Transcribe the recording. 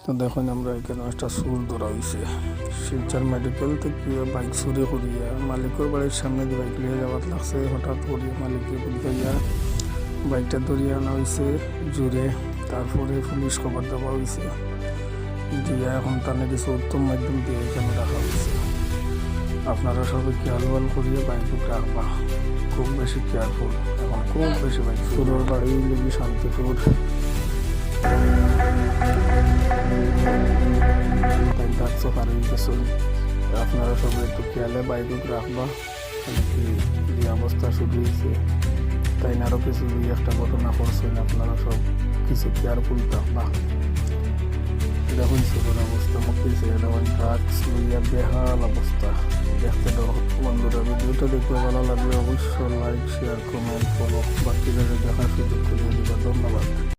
তো দেখুন আমরা এখানে একটা চুর ধরা হয়েছে শিলচর মেডিকেল থেকে বাইক চুরি করিয়া মালিকের বাড়ির সামনে দিয়ে বাইক নিয়ে যাওয়ার লাগছে। হঠাৎ করে মালিককে বুঝাইয়া বাইকটা ধরিয়ে আনা হয়েছে জুড়ে। তারপরে পুলিশ খবর দেওয়া হয়েছে, দিয়া এখন তাদের কিছু উত্তম মাধ্যম দিয়ে এখানে রাখা হয়েছে। আপনারা সবাই খেয়াল করিয়ে বাইক রাখবা, খুব বেশি কেয়ারফুল। এখন খুব বেশি বাইক চুরের বাড়ি লেগে শান্তিপুর আপনারা সবাই একটু খেয়ালে বাইক রাখবা। যে অবস্থা শুরু হয়েছে তাই আরও কিছু দুই একটা ঘটনা করছেন, আপনারা সব কিছু কেয়ারফুল থাকবা। দেখুন শুরুর অবস্থা মুক্তিছে, ওই ড্রাগস লইয়া বেহাল অবস্থা দেখতে। বন্ধুরা ভিডিওটা দেখতে ভালো লাগলে অবশ্যই লাইক শেয়ার কমেন্ট ফলো বাকিদের দেখার সুযোগ করে দিবা। ধন্যবাদ।